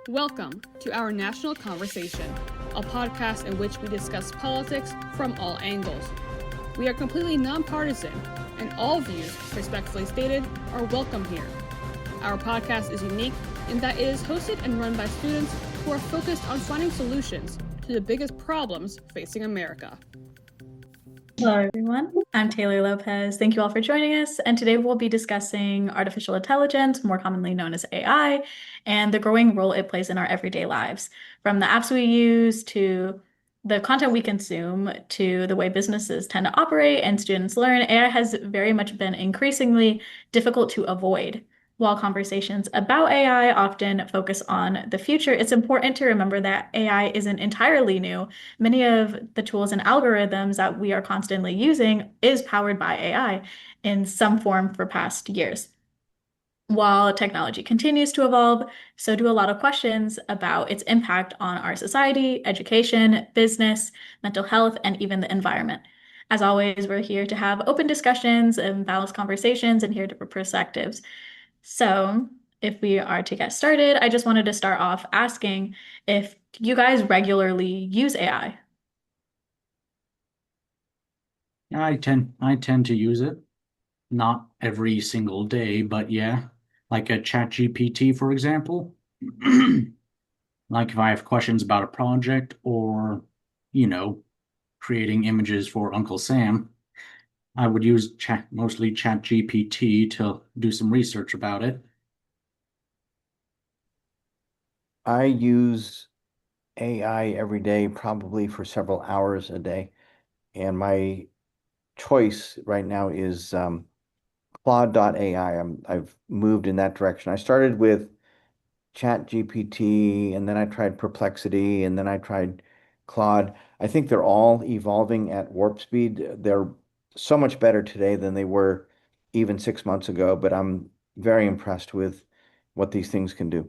Welcome to Our National Conversation, a podcast in which we discuss politics from all angles. We are completely nonpartisan, and all views, respectfully stated, are welcome here. Our podcast is unique in that it is hosted and run by students who are focused on finding solutions to the biggest problems facing America. Hello, everyone. I'm Taylor Lopez. Thank you all for joining us. And today we'll be discussing artificial intelligence, more commonly known as AI, and the growing role it plays in our everyday lives. From the apps we use to the content we consume to the way businesses tend to operate and students learn, AI has very much been increasingly difficult to avoid. While conversations about AI often focus on the future, it's important to remember that AI isn't entirely new. Many of the tools and algorithms that we are constantly using is powered by AI in some form for past years. While technology continues to evolve, so do a lot of questions about its impact on our society, education, business, mental health, and even the environment. As always, we're here to have open discussions and balanced conversations and hear different perspectives. So, if we are to get started, I just wanted to start off asking if you guys regularly use AI. I tend to use it. Not every single day, but yeah. Like a ChatGPT, for example. Like if I have questions about a project or, you know, creating images for Uncle Sam, I would use mostly ChatGPT to do some research about it. I use AI every day, probably for several hours a day. And my choice right now is Claude.ai. I've moved in that direction. I started with ChatGPT, and then I tried Perplexity, and then I tried Claude. I think they're all evolving at warp speed. They're so much better today than they were even 6 months ago, but I'm very impressed with what these things can do.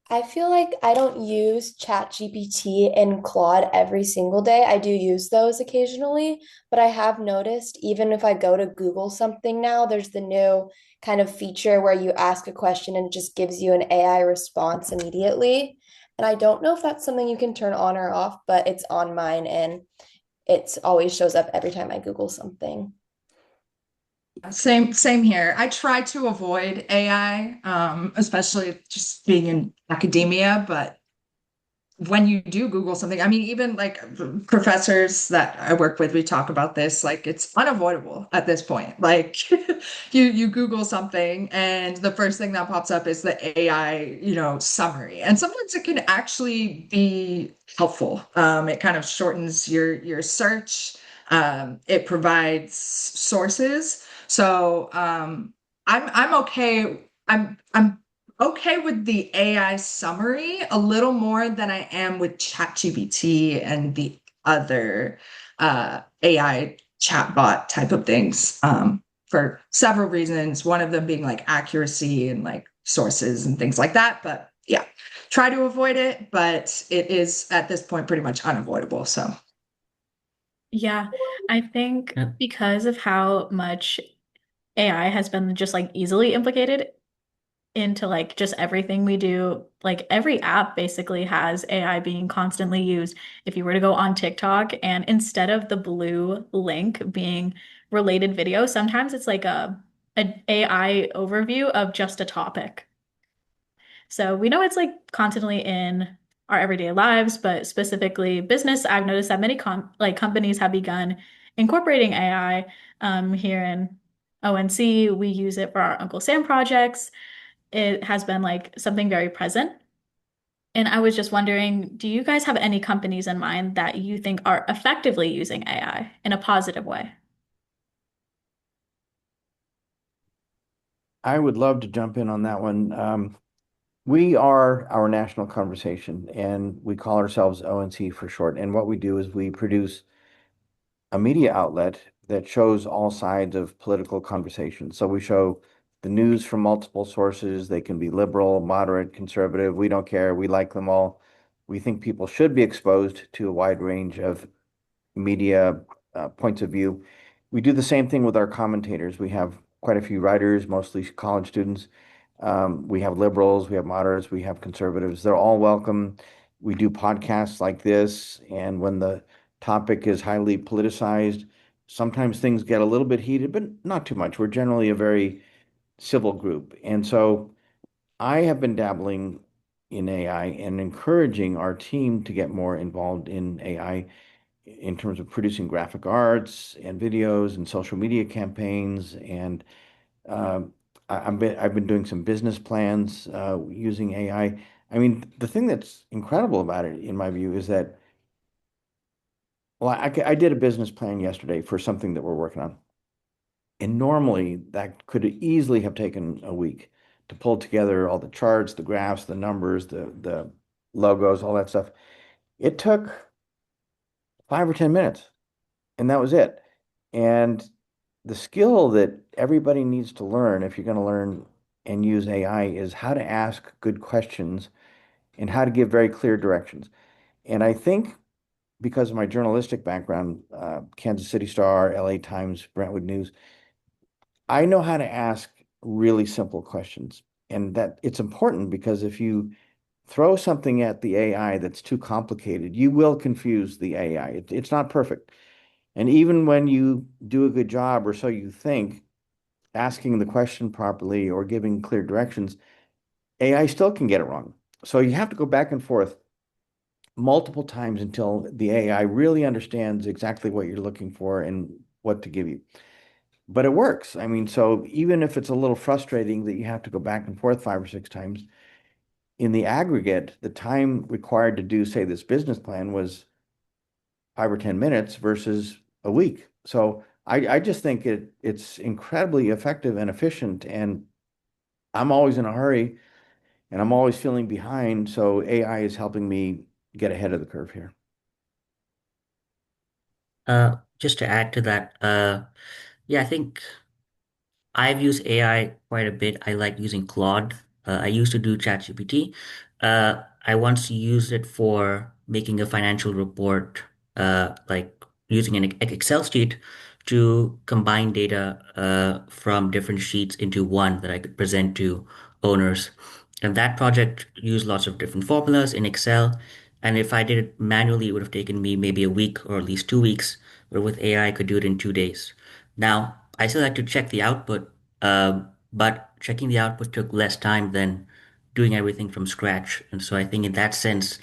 I feel like I don't use ChatGPT and Claude every single day. I do use those occasionally, but I have noticed even if I go to Google something now, there's the new kind of feature where you ask a question and it just gives you an AI response immediately. And I don't know if that's something you can turn on or off, but it's on mine and it always shows up every time I Google something. Same here. I try to avoid AI, especially just being in academia, but when you do Google something, I mean, even like professors that I work with, we talk about this, like it's unavoidable at this point. Like you Google something and the first thing that pops up is the AI, summary. And sometimes it can actually be helpful. It kind of shortens your search. It provides sources. So I'm okay. I'm okay with the AI summary a little more than I am with ChatGPT and the other AI chatbot type of things for several reasons. One of them being like accuracy and like sources and things like that. But yeah, try to avoid it, but it is at this point pretty much unavoidable. So. Yeah, I think Yeah. because of how much AI has been just like easily implicated into like just everything we do, like every app basically has AI being constantly used. If you were to go on TikTok and instead of the blue link being related video, sometimes it's like an AI overview of just a topic. So we know it's like constantly in our everyday lives, but specifically business, I've noticed that many companies have begun incorporating AI. Here in ONC, we use it for our Uncle Sam projects. It has been like something very present. And I was just wondering, do you guys have any companies in mind that you think are effectively using AI in a positive way? I would love to jump in on that one. We are our national conversation, and we call ourselves ONC for short. And what we do is we produce a media outlet that shows all sides of political conversation. So we show the news from multiple sources. They can be liberal, moderate, conservative. We don't care. We like them all. We think people should be exposed to a wide range of media points of view. We do the same thing with our commentators. We have quite a few writers, mostly college students. We have liberals, we have moderates, we have conservatives. They're all welcome. We do podcasts like this, and when the topic is highly politicized, sometimes things get a little bit heated, but not too much. We're generally a very civil group. And so I have been dabbling in AI and encouraging our team to get more involved in AI in terms of producing graphic arts and videos and social media campaigns. And um, I've been doing some business plans using AI. I mean, the thing that's incredible about it, in my view, is that, well, I did a business plan yesterday for something that we're working on. And normally that could easily have taken a week to pull together all the charts, the graphs, the numbers, the logos, all that stuff. It took 5 or 10 minutes, and that was it. And the skill that everybody needs to learn if you're going to learn and use AI is how to ask good questions and how to give very clear directions. And I think because of my journalistic background, Kansas City Star, LA Times, Brentwood News, I know how to ask really simple questions. And that it's important because if you throw something at the AI that's too complicated, you will confuse the AI. It's not perfect. And even when you do a good job, or so you think, asking the question properly or giving clear directions, AI still can get it wrong. So you have to go back and forth multiple times until the AI really understands exactly what you're looking for and what to give you. But it works. I mean, so even if it's a little frustrating that you have to go back and forth 5 or 6 times, in the aggregate, the time required to do, say, this business plan was 5 or 10 minutes versus a week. So I just think it's incredibly effective and efficient. And I'm always in a hurry and I'm always feeling behind. So AI is helping me get ahead of the curve here. Just to add to that, yeah, I think I've used AI quite a bit. I like using Claude. I used to do ChatGPT. I once used it for making a financial report, like using an Excel sheet to combine data from different sheets into one that I could present to owners. And that project used lots of different formulas in Excel. And if I did it manually, it would have taken me maybe a week or at least 2 weeks, but with AI, I could do it in 2 days. Now, I still like to check the output, but checking the output took less time than doing everything from scratch. And so I think in that sense,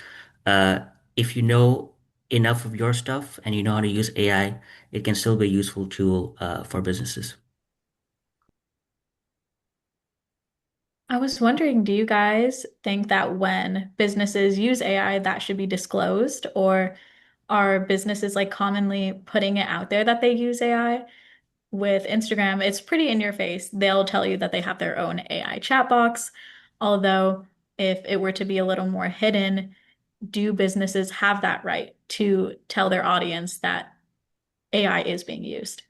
uh, if you know enough of your stuff and you know how to use AI, it can still be a useful tool for businesses. I was wondering, do you guys think that when businesses use AI, that should be disclosed, or are businesses like commonly putting it out there that they use AI? With Instagram, it's pretty in your face. They'll tell you that they have their own AI chat box. Although, if it were to be a little more hidden, do businesses have that right to tell their audience that AI is being used?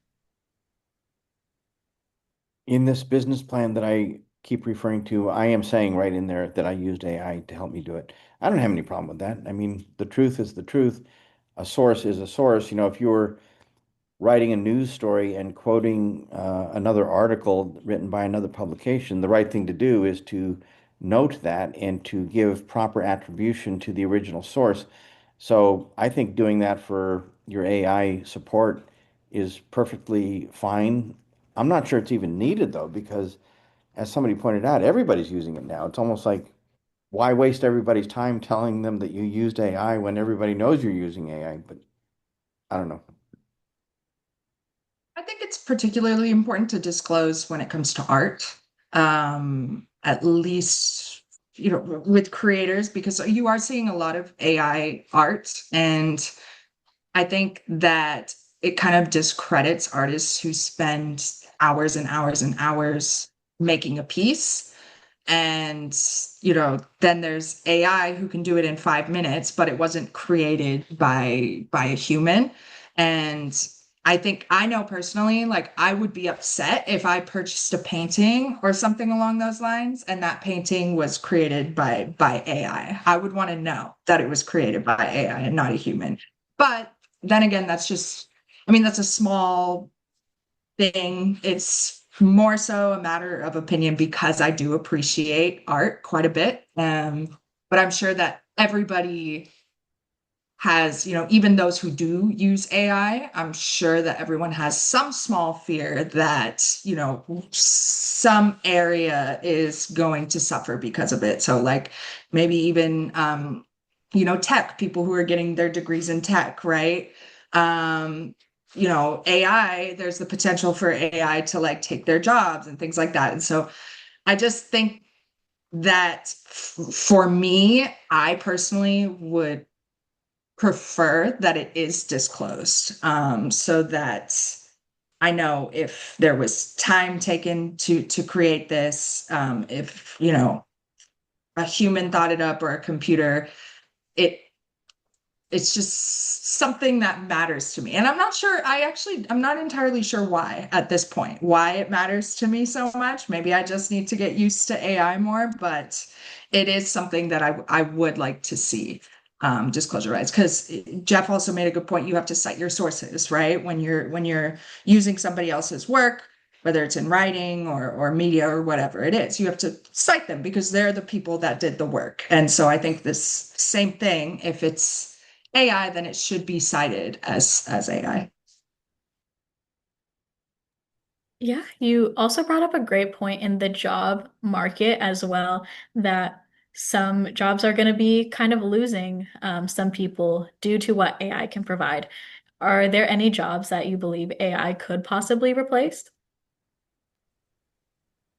In this business plan that I keep referring to, I am saying right in there that I used AI to help me do it. I don't have any problem with that. I mean, the truth is the truth. A source is a source. You know, if you're writing a news story and quoting another article written by another publication, the right thing to do is to note that and to give proper attribution to the original source. So I think doing that for your AI support is perfectly fine. I'm not sure it's even needed though, because as somebody pointed out, everybody's using it now. It's almost like, why waste everybody's time telling them that you used AI when everybody knows you're using AI? But I don't know. I think it's particularly important to disclose when it comes to art, at least, with creators, because you are seeing a lot of AI art. And I think that it kind of discredits artists who spend hours and hours and hours making a piece. And, then there's AI who can do it in 5 minutes, but it wasn't created by a human. And I think I know personally, like I would be upset if I purchased a painting or something along those lines, and that painting was created by AI. I would want to know that it was created by AI and not a human. But then again, that's a small thing. It's more so a matter of opinion because I do appreciate art quite a bit. But I'm sure that everybody has, even those who do use AI, I'm sure that everyone has some small fear that, some area is going to suffer because of it. So, like, maybe even, tech, people who are getting their degrees in tech, right? AI, there's the potential for AI to like take their jobs and things like that. And so I just think that for me, I personally would prefer that it is disclosed, so that I know if there was time taken to create this, if a human thought it up or a computer, it it's just something that matters to me. And I'm not entirely sure why at this point, why it matters to me so much. Maybe I just need to get used to AI more, but it is something that I would like to see disclosure rights. Because Jeff also made a good point. You have to cite your sources, right? When you're using somebody else's work, whether it's in writing or media or whatever it is, you have to cite them because they're the people that did the work. And so I think this same thing, if it's AI, then it should be cited as AI. Yeah, you also brought up a great point in the job market as well, that some jobs are going to be kind of losing some people due to what AI can provide. Are there any jobs that you believe AI could possibly replace?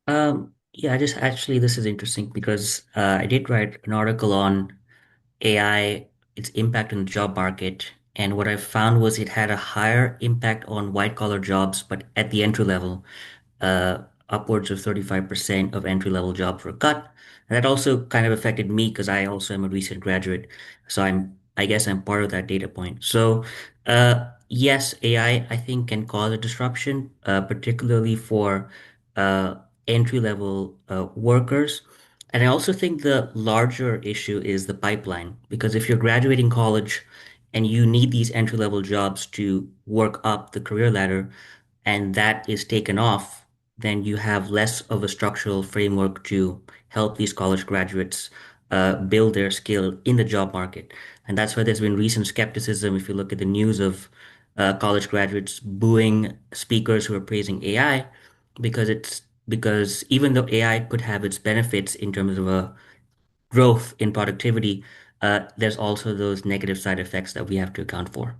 Yeah, just actually, this is interesting because I did write an article on AI, its impact on the job market. And what I found was it had a higher impact on white collar jobs, but at the entry level, uh, upwards of 35% of entry level jobs were cut. And that also kind of affected me because I also am a recent graduate. So I guess I'm part of that data point. So, yes, AI, I think, can cause a disruption, particularly for uh, entry level workers. And I also think the larger issue is the pipeline, because if you're graduating college and you need these entry level jobs to work up the career ladder, and that is taken off, then you have less of a structural framework to help these college graduates build their skill in the job market. And that's why there's been recent skepticism. If you look at the news of college graduates booing speakers who are praising AI, because even though AI could have its benefits in terms of a growth in productivity, there's also those negative side effects that we have to account for.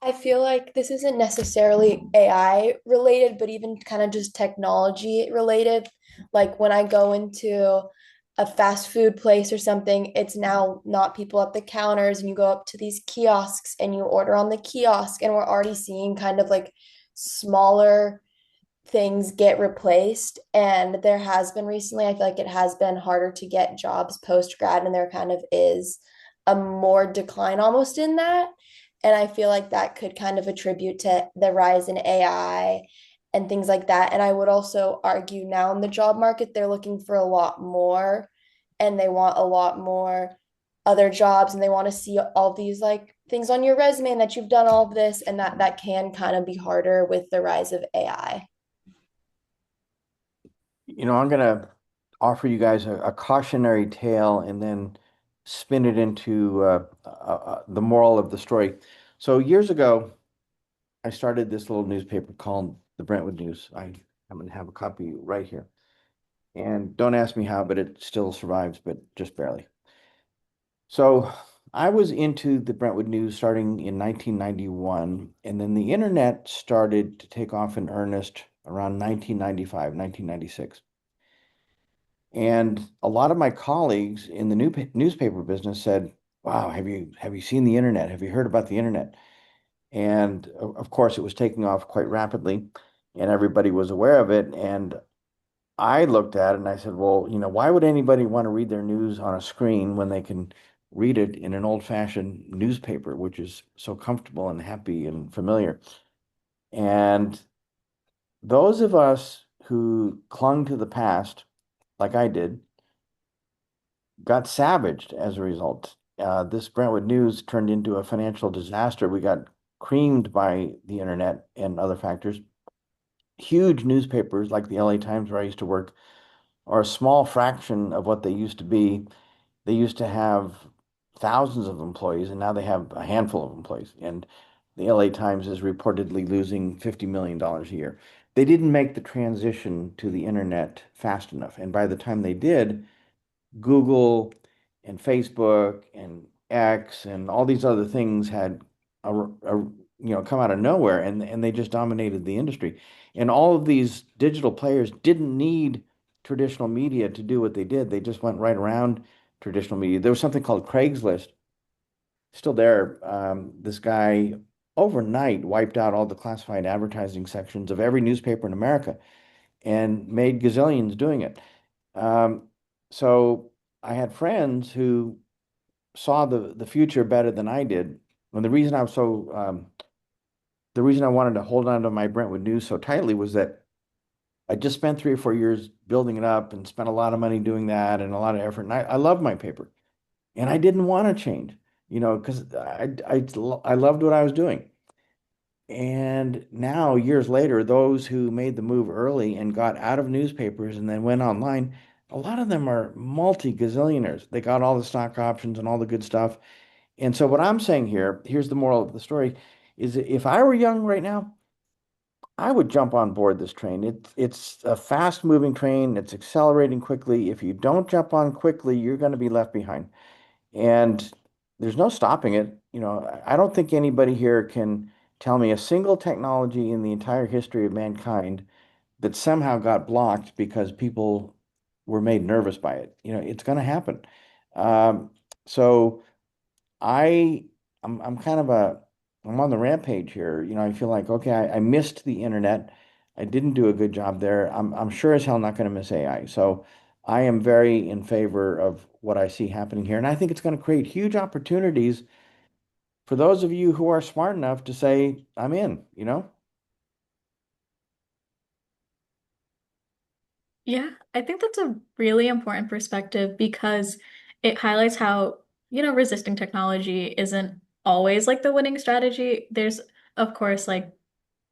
I feel like this isn't necessarily AI related, but even kind of just technology related. Like when I go into a fast food place or something, it's now not people at the counters, and you go up to these kiosks and you order on the kiosk, and we're already seeing kind of like smaller things get replaced. And there has been recently, I feel like it has been harder to get jobs post grad, and there kind of is a more decline almost in that. And I feel like that could kind of attribute to the rise in AI and things like that. And I would also argue now in the job market, they're looking for a lot more, and they want a lot more other jobs, and they want to see all these like things on your resume and that you've done all of this, and that can kind of be harder with the rise of AI. I'm going to offer you guys a cautionary tale and then spin it into the moral of the story. So years ago, I started this little newspaper called the Brentwood News. I happen to have a copy right here. And don't ask me how, but it still survives, but just barely. So I was into the Brentwood News starting in 1991, and then the internet started to take off in earnest around 1995, 1996. And a lot of my colleagues in the newspaper business said, "Wow, have you seen the internet? Have you heard about the internet?" And of course, it was taking off quite rapidly, and everybody was aware of it. And I looked at it and I said, "Well, why would anybody want to read their news on a screen when they can read it in an old-fashioned newspaper, which is so comfortable and happy and familiar?" And those of us who clung to the past, like I did, got savaged as a result. This Brentwood News turned into a financial disaster. We got creamed by the internet and other factors. Huge newspapers like the LA Times, where I used to work, are a small fraction of what they used to be. They used to have thousands of employees, and now they have a handful of employees. And the LA Times is reportedly losing $50 million a year. They didn't make the transition to the internet fast enough. And by the time they did, Google and Facebook and X and all these other things had come out of nowhere, and they just dominated the industry. And all of these digital players didn't need traditional media to do what they did. They just went right around traditional media. There was something called Craigslist, still there. This guy overnight wiped out all the classified advertising sections of every newspaper in America and made gazillions doing it. So I had friends who saw the future better than I did. And the reason I wanted to hold on to my Brentwood News so tightly was that I just spent 3 or 4 years building it up and spent a lot of money doing that and a lot of effort. And I love my paper, and I didn't want to change, because I loved what I was doing. And now, years later, those who made the move early and got out of newspapers and then went online, a lot of them are multi-gazillionaires. They got all the stock options and all the good stuff. And so what I'm saying here, here's the moral of the story, is that if I were young right now, I would jump on board this train. It's a fast-moving train. It's accelerating quickly. If you don't jump on quickly, you're going to be left behind. And there's no stopping it. I don't think anybody here can tell me a single technology in the entire history of mankind that somehow got blocked because people were made nervous by it. It's going to happen. So I'm kind of I'm on the rampage here. I feel like, okay, I missed the internet. I didn't do a good job there. I'm sure as hell not going to miss AI. So I am very in favor of what I see happening here. And I think it's going to create huge opportunities for those of you who are smart enough to say, I'm in. Yeah, I think that's a really important perspective because it highlights how, resisting technology isn't always like the winning strategy. There's, of course, like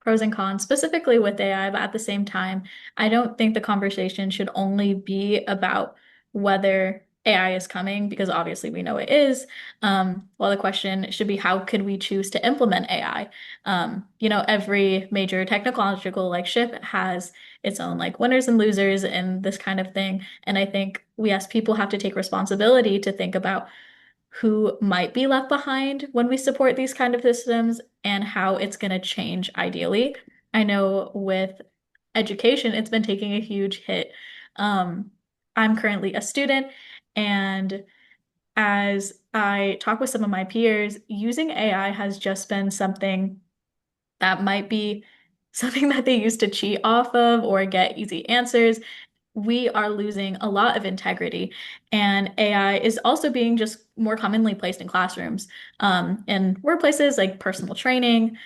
pros and cons, specifically with AI, but at the same time, I don't think the conversation should only be about whether AI is coming, because obviously we know it is. Well, the question should be, how could we choose to implement AI? Every major technological like shift has its own like winners and losers and this kind of thing. And I think we as people have to take responsibility to think about who might be left behind when we support these kind of systems and how it's going to change ideally. I know with education, it's been taking a huge hit. I'm currently a student, and as I talk with some of my peers, using AI has just been something that might be something that they used to cheat off of or get easy answers. We are losing a lot of integrity, and AI is also being just more commonly placed in classrooms, in workplaces like personal training.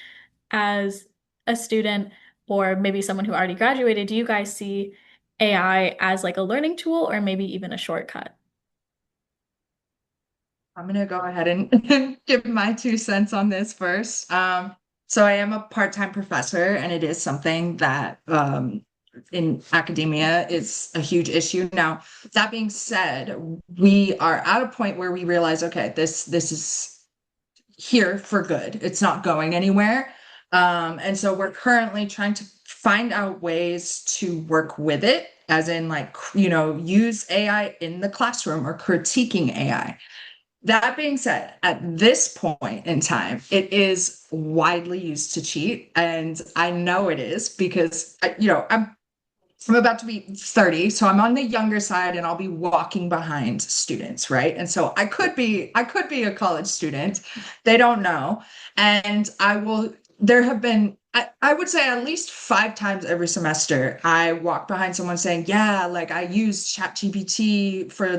As a student or maybe someone who already graduated, do you guys see AI as like a learning tool or maybe even a shortcut? I'm gonna go ahead and give my 2 cents on this first. So I am a part-time professor, and it is something that in academia is a huge issue. Now, that being said, we are at a point where we realize, okay, this is here for good. It's not going anywhere. And so we're currently trying to find out ways to work with it, as in like, use AI in the classroom or critiquing AI. That being said, at this point in time, it is widely used to cheat. And I know it is because, I'm about to be 30, so I'm on the younger side and I'll be walking behind students, right? And so I could be a college student. They don't know. And there have been, I would say at least 5 times every semester, I walk behind someone saying, yeah, like I used ChatGPT for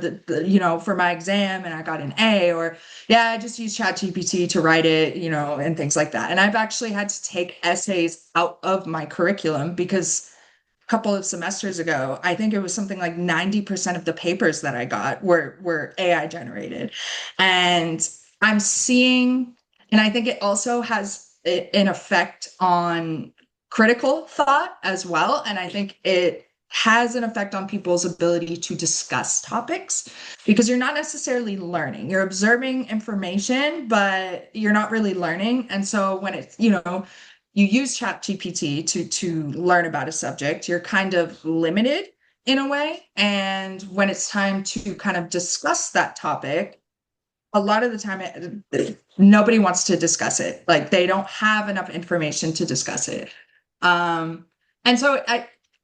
for my exam and I got an A, or yeah, I just used ChatGPT to write it, and things like that. And I've actually had to take essays out of my curriculum because couple of semesters ago, I think it was something like 90% of the papers that I got were AI generated. And I'm seeing, and I think it also has an effect on critical thought as well. And I think it has an effect on people's ability to discuss topics because you're not necessarily learning. You're observing information, but you're not really learning. And so when it's, you use ChatGPT to learn about a subject, you're kind of limited in a way. And when it's time to kind of discuss that topic, a lot of the time nobody wants to discuss it. Like they don't have enough information to discuss it. And so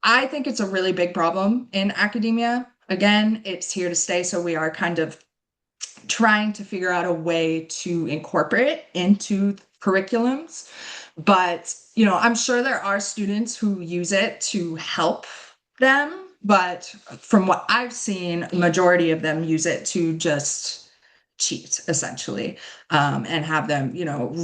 I think it's a really big problem in academia. Again, it's here to stay. So we are kind of trying to figure out a way to incorporate it into curriculums. But, I'm sure there are students who use it to help them. But from what I've seen, majority of them use it to just cheat, essentially, and have them,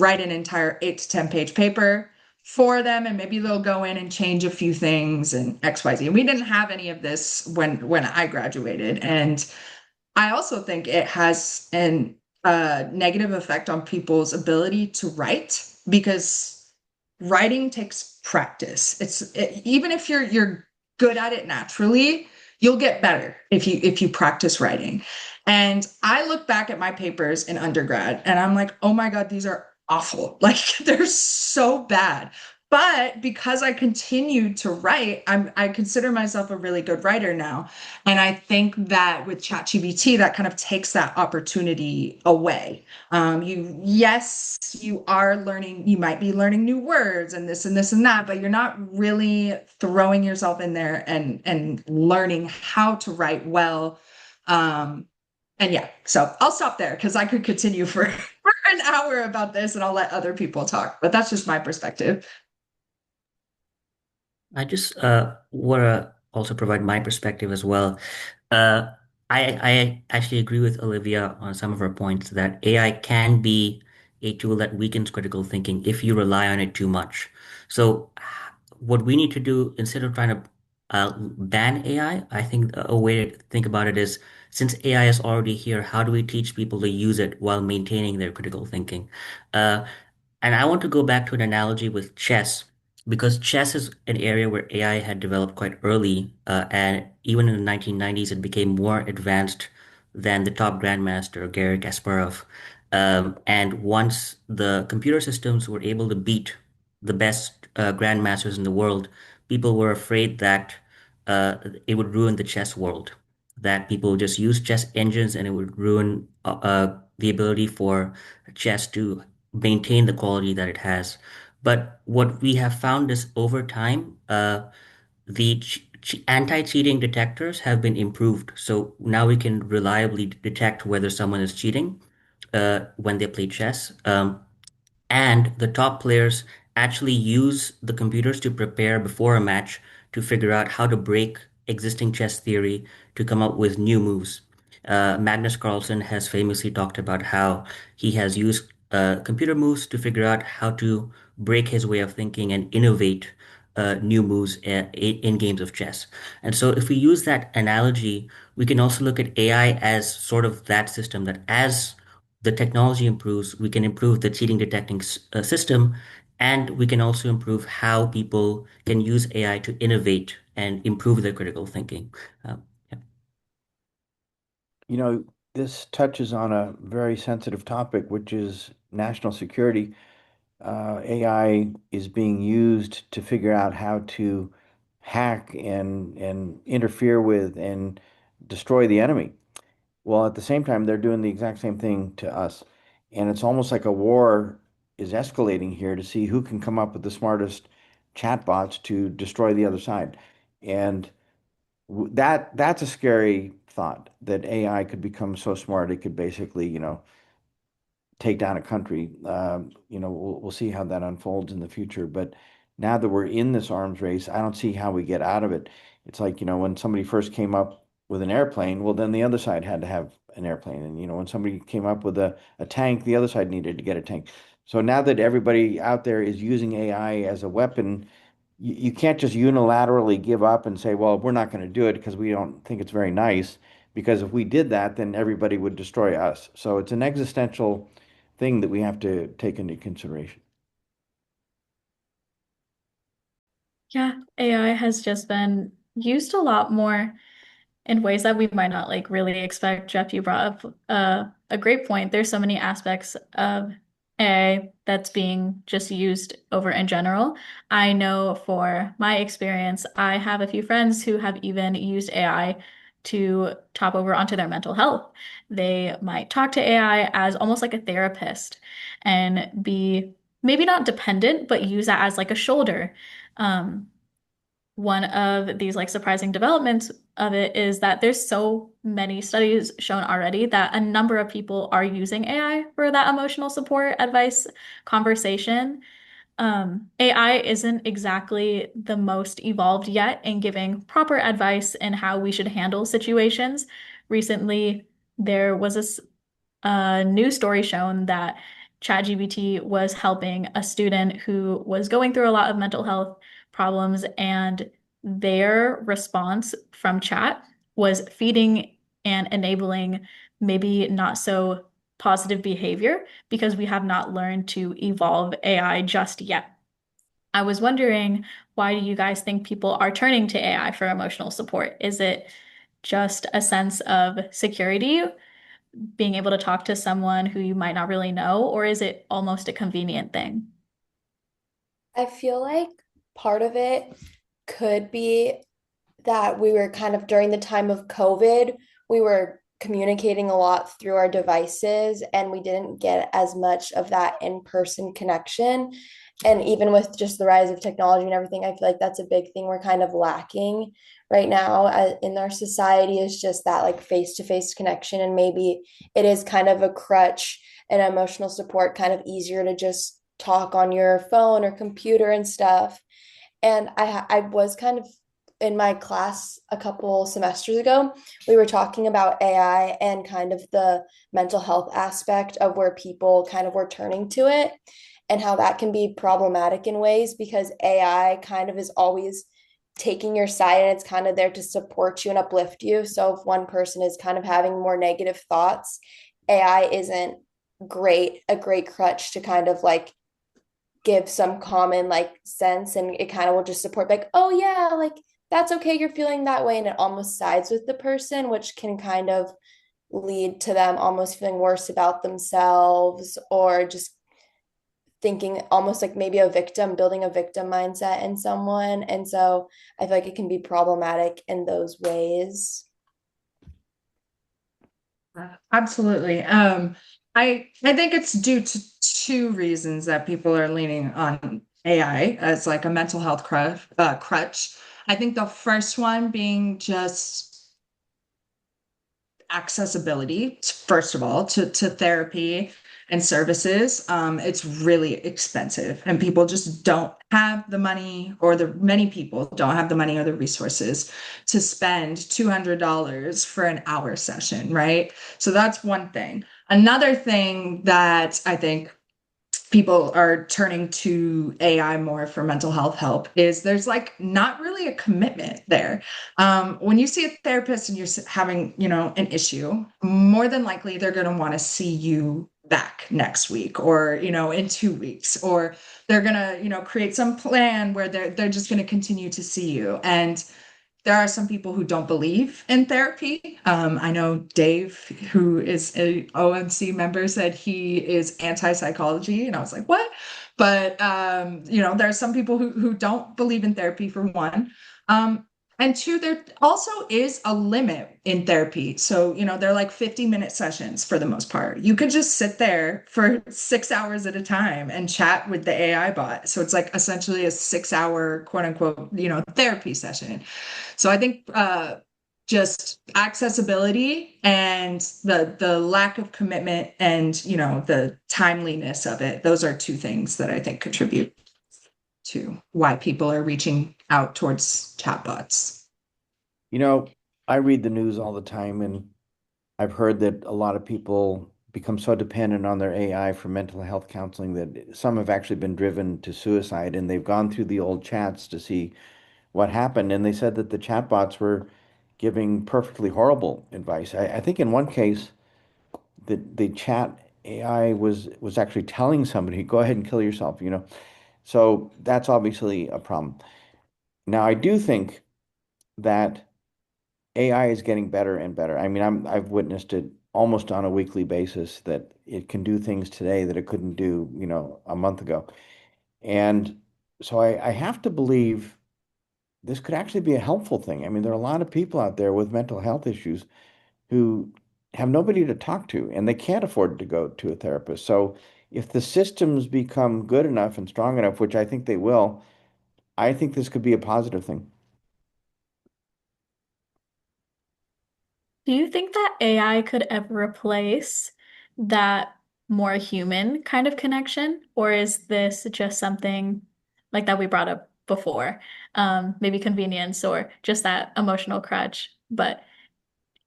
write an entire 8 to 10 page paper for them, and maybe they'll go in and change a few things and XYZ. And we didn't have any of this when I graduated. And I also think it has an negative effect on people's ability to write because writing takes practice. Even if you're good at it naturally, you'll get better if you practice writing. And I look back at my papers in undergrad and I'm like, oh my God, these are awful. Like they're so bad. But because I continued to write, I consider myself a really good writer now. And I think that with ChatGPT, that kind of takes that opportunity away. You are learning, you might be learning new words and this and this and that, but you're not really throwing yourself in there and learning how to write well. And yeah, so I'll stop there because I could continue for an hour about this and I'll let other people talk, but that's just my perspective. I just want to also provide my perspective as well. Uh, I actually agree with Olivia on some of her points that AI can be a tool that weakens critical thinking if you rely on it too much. So, what we need to do instead of trying to ban AI, I think a way to think about it is since AI is already here, how do we teach people to use it while maintaining their critical thinking? Uh, and I want to go back to an analogy with chess because chess is an area where AI had developed quite early, and even in the 1990s, it became more advanced than the top grandmaster, Garry Kasparov. And once the computer systems were able to beat the best grandmasters in the world, people were afraid that it would ruin the chess world, that people would just use chess engines and it would ruin the ability for chess to maintain the quality that it has. But what we have found is over time, the anti-cheating detectors have been improved. So now we can reliably detect whether someone is cheating when they play chess. And the top players actually use the computers to prepare before a match to figure out how to break existing chess theory to come up with new moves. Magnus Carlsen has famously talked about how he has used computer moves to figure out how to break his way of thinking and innovate new moves in games of chess. And so, if we use that analogy, we can also look at AI as sort of that system that as the technology improves, we can improve the cheating detecting system, and we can also improve how people can use AI to innovate and improve their critical thinking. Yeah. You know, this touches on a very sensitive topic, which is national security. AI is being used to figure out how to hack and interfere with and destroy the enemy. Well, at the same time, they're doing the exact same thing to us. And it's almost like a war is escalating here to see who can come up with the smartest chatbots to destroy the other side. And that's a scary thought that AI could become so smart it could basically, take down a country. We'll see how that unfolds in the future. But now that we're in this arms race, I don't see how we get out of it. It's like, when somebody first came up with an airplane, well, then the other side had to have an airplane. And, when somebody came up with a tank, the other side needed to get a tank. So now that everybody out there is using AI as a weapon, you can't just unilaterally give up and say, well, we're not going to do it because we don't think it's very nice. Because if we did that, then everybody would destroy us. So it's an existential thing that we have to take into consideration. Yeah, AI has just been used a lot more in ways that we might not like really expect. Jeff, you brought up a great point. There's so many aspects of AI that's being just used over in general. I know for my experience, I have a few friends who have even used AI to top over onto their mental health. They might talk to AI as almost like a therapist and be maybe not dependent, but use that as like a shoulder. Um, One of these like surprising developments of it is that there's so many studies shown already that a number of people are using AI for that emotional support, advice, conversation. AI isn't exactly the most evolved yet in giving proper advice in how we should handle situations. Recently, there was a news story shown that ChatGPT was helping a student who was going through a lot of mental health problems, and their response from chat was feeding and enabling maybe not so positive behavior because we have not learned to evolve AI just yet. I was wondering, why do you guys think people are turning to AI for emotional support? Is it just a sense of security, being able to talk to someone who you might not really know, or is it almost a convenient thing? I feel like part of it could be that we were kind of during the time of COVID, we were communicating a lot through our devices and we didn't get as much of that in-person connection. And even with just the rise of technology and everything, I feel like that's a big thing we're kind of lacking right now in our society is just that like face-to-face connection. And maybe it is kind of a crutch and emotional support, kind of easier to just talk on your phone or computer and stuff. And I was kind of in my class a couple semesters ago, we were talking about AI and kind of the mental health aspect of where people kind of were turning to it and how that can be problematic in ways because AI kind of is always taking your side and it's kind of there to support you and uplift you. So if one person is kind of having more negative thoughts, AI isn't a great crutch to kind of like give some common like sense and it kind of will just support like oh yeah like that's okay you're feeling that way and it almost sides with the person which can kind of lead to them almost feeling worse about themselves or just thinking almost like maybe a victim building a victim mindset in someone and so I feel like it can be problematic in those ways. Absolutely. I think it's due to two reasons that people are leaning on AI as like a mental health crutch. I think the first one being just accessibility, first of all, to therapy and services. It's really expensive, and people just don't have the money, or the many people don't have the money or the resources to spend $200 for an hour session, right? So that's one thing. Another thing that I think people are turning to AI more for mental health help is there's like not really a commitment there. When you see a therapist and you're having, an issue, more than likely they're going to want to see you back next week or, in 2 weeks, or they're going to, create some plan where they're just going to continue to see you. And there are some people who don't believe in therapy. I know Dave, who is a ONC member, said he is anti-psychology, and I was like, "What?" But there are some people who don't believe in therapy for one, and two, there also is a limit in therapy. So they're like 50-minute sessions for the most part. You could just sit there for 6 hours at a time and chat with the AI bot. So it's like essentially a 6 hour quote unquote therapy session. So I think just accessibility and the lack of commitment and the timeliness of it, those are two things that I think contribute to why people are reaching out towards chatbots. You know, I read the news all the time, and I've heard that a lot of people become so dependent on their AI for mental health counseling that some have actually been driven to suicide, and they've gone through the old chats to see what happened. And they said that the chatbots were giving perfectly horrible advice. I think in one case, the chat AI was actually telling somebody, go ahead and kill yourself. So that's obviously a problem. Now, I do think that AI is getting better and better. I mean, I've witnessed it almost on a weekly basis that it can do things today that it couldn't do, a month ago. And so I have to believe this could actually be a helpful thing. I mean, there are a lot of people out there with mental health issues who have nobody to talk to and they can't afford to go to a therapist. So if the systems become good enough and strong enough, which I think they will, I think this could be a positive thing. Do you think that AI could ever replace that more human kind of connection? Or is this just something like that we brought up before? Maybe convenience or just that emotional crutch, but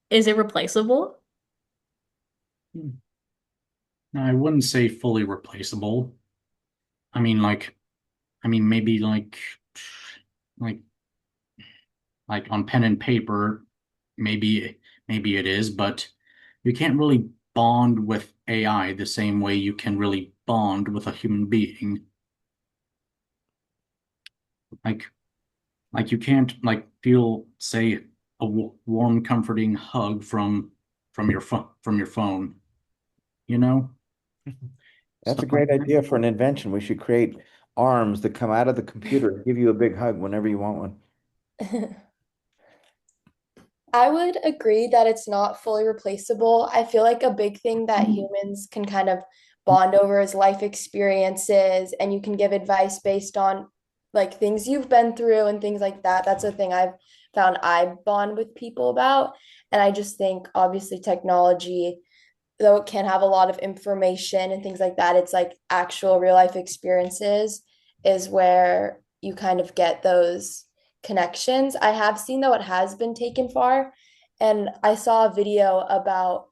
is it replaceable? Hmm. No, I wouldn't say fully replaceable. I mean, maybe like on pen and paper, maybe it is, but you can't really bond with AI the same way you can really bond with a human being. Like you can't feel, say, a warm, comforting hug from your phone, you know? That's So a great idea for an invention. We should create arms that come out of the computer and give you a big hug whenever you want one. I would agree that it's not fully replaceable. I feel like a big thing that humans can kind of bond over is life experiences, and you can give advice based on like things you've been through and things like that. That's a thing I've found I bond with people about. And I just think obviously technology, though it can have a lot of information and things like that, it's like actual real life experiences is where you kind of get those connections. I have seen though it has been taken far, and I saw a video about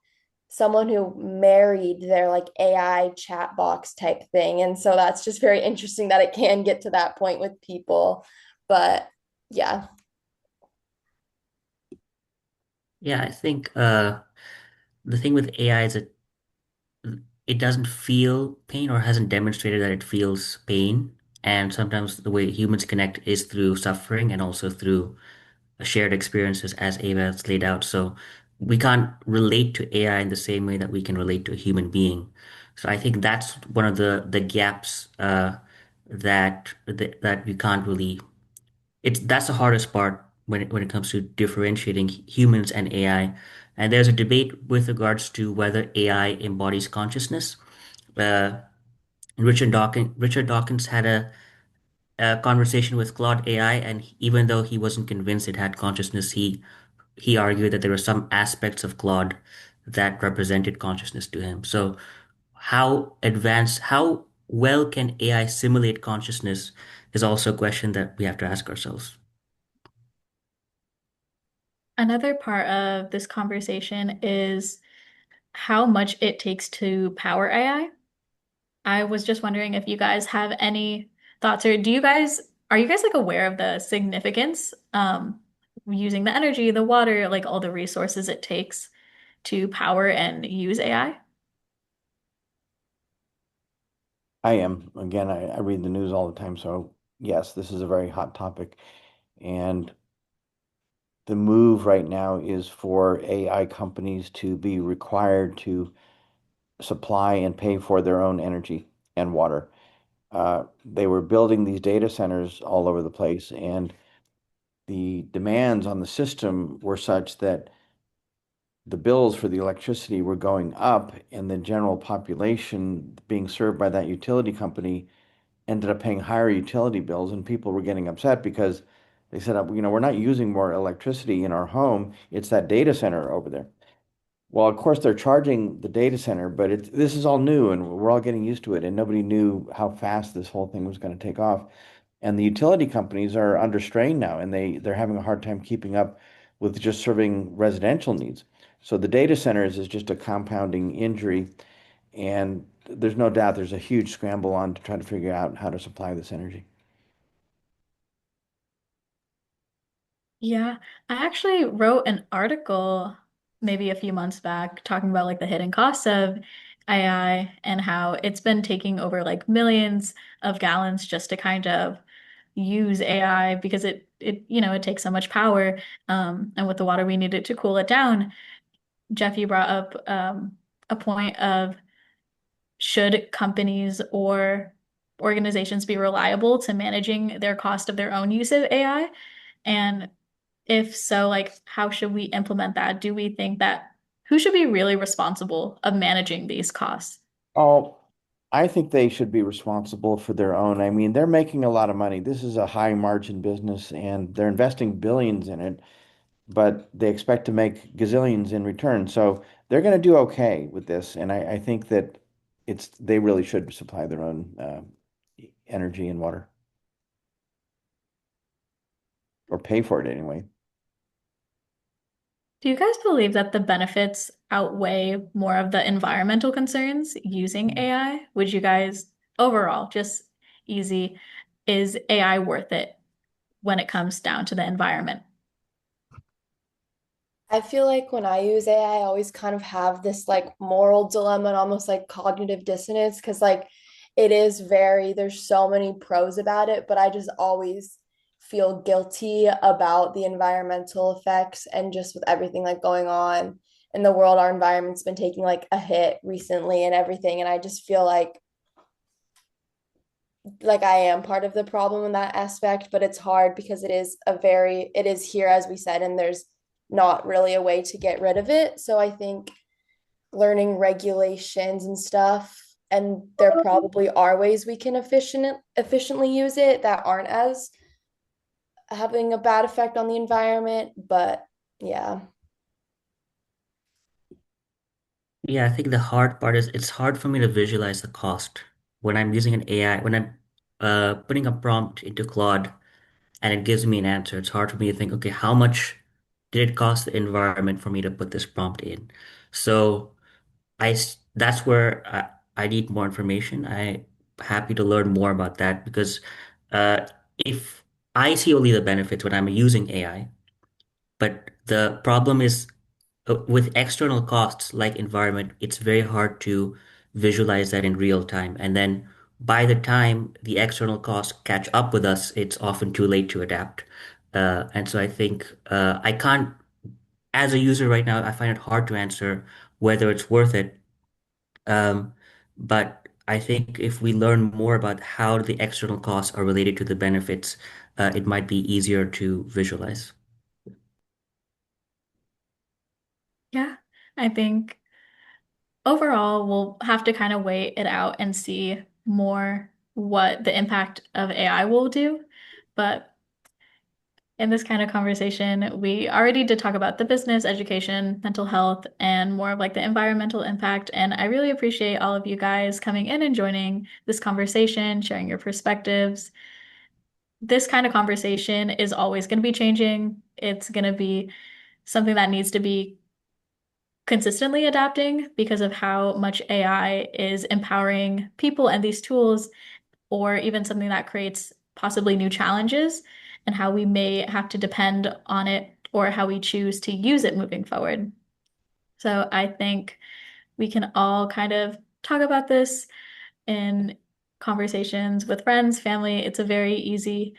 someone who married their like AI chat box type thing. And so that's just very interesting that it can get to that point with people. But yeah. Yeah, I think the thing with AI is that it doesn't feel pain or hasn't demonstrated that it feels pain. And sometimes the way humans connect is through suffering and also through shared experiences, as Ava has laid out. So we can't relate to AI in the same way that we can relate to a human being. So I think that's one of the gaps that we can't really. It's that's the hardest part when it comes to differentiating humans and AI. And there's a debate with regards to whether AI embodies consciousness. Uh, Richard Dawkins had a conversation with Claude AI, and even though he wasn't convinced it had consciousness, he argued that there were some aspects of Claude that represented consciousness to him. So, how well can AI simulate consciousness is also a question that we have to ask ourselves. Another part of this conversation is how much it takes to power AI. I was just wondering if you guys have any thoughts or are you guys like aware of the significance using the energy, the water, like all the resources it takes to power and use AI? I am. Again, I read the news all the time. So, yes, this is a very hot topic. And the move right now is for AI companies to be required to supply and pay for their own energy and water. They were building these data centers all over the place, and the demands on the system were such that the bills for the electricity were going up, and the general population being served by that utility company ended up paying higher utility bills, and people were getting upset because they said, we're not using more electricity in our home. It's that data center over there. Well, of course, they're charging the data center, but this is all new and we're all getting used to it. And nobody knew how fast this whole thing was going to take off. And the utility companies are under strain now, and they're having a hard time keeping up with just serving residential needs. So the data centers is just a compounding injury, and there's no doubt there's a huge scramble on to try to figure out how to supply this energy. Yeah, I actually wrote an article maybe a few months back talking about like the hidden costs of AI and how it's been taking over like millions of gallons just to kind of use AI because it takes so much power. And with the water, we needed to cool it down. Jeff, you brought up a point of should companies or organizations be reliable to managing their cost of their own use of AI? And if so, like, how should we implement that? Do we think that who should be really responsible of managing these costs? Oh, I think they should be responsible for their own. I mean, they're making a lot of money. This is a high margin business and they're investing billions in it, but they expect to make gazillions in return. So they're going to do okay with this. And I think that they really should supply their own energy and water or pay for it anyway. Do you guys believe that the benefits outweigh more of the environmental concerns using AI? Would you guys, overall, just easy, is AI worth it when it comes down to the environment? I feel like when I use AI, I always kind of have this like moral dilemma and almost like cognitive dissonance because like there's so many pros about it, but I just always feel guilty about the environmental effects and just with everything like going on in the world, our environment's been taking like a hit recently and everything. And I just feel like I am part of the problem in that aspect, but it's hard because it is here, as we said, and there's not really a way to get rid of it. So I think learning regulations and stuff, and there probably are ways we can efficiently use it that aren't as having a bad effect on the environment. But yeah. Yeah, I think the hard part is it's hard for me to visualize the cost when I'm using an AI, when I'm putting a prompt into Claude and it gives me an answer. It's hard for me to think, okay, how much did it cost the environment for me to put this prompt in? So that's where I need more information. I'm happy to learn more about that because uh, if I see only the benefits when I'm using AI, but the problem is with external costs like environment, it's very hard to visualize that in real time. And then by the time the external costs catch up with us, it's often too late to adapt. And so I think I can't, as a user right now, I find it hard to answer whether it's worth it. Um, but I think if we learn more about how the external costs are related to the benefits, it might be easier to visualize. Yeah, I think overall we'll have to kind of wait it out and see more what the impact of AI will do. But in this kind of conversation, we already did talk about the business, education, mental health, and more of like the environmental impact. And I really appreciate all of you guys coming in and joining this conversation, sharing your perspectives. This kind of conversation is always going to be changing. It's going to be something that needs to be consistently adapting because of how much AI is empowering people and these tools, or even something that creates possibly new challenges and how we may have to depend on it or how we choose to use it moving forward. So I think we can all kind of talk about this in conversations with friends, family. It's a very easy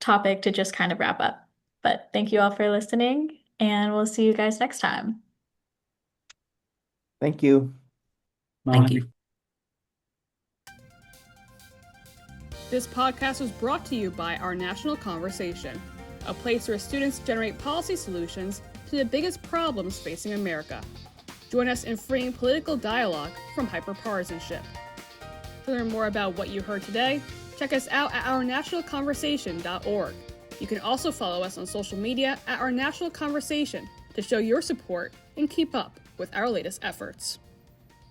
topic to just kind of wrap up. But thank you all for listening, and we'll see you guys next time. Thank you. Thank Bye. you. This podcast was brought to you by Our National Conversation, a place where students generate policy solutions to the biggest problems facing America. Join us in freeing political dialogue from hyperpartisanship. To learn more about what you heard today, check us out at ournationalconversation.org. You can also follow us on social media at Our National Conversation to show your support and keep up with our latest efforts.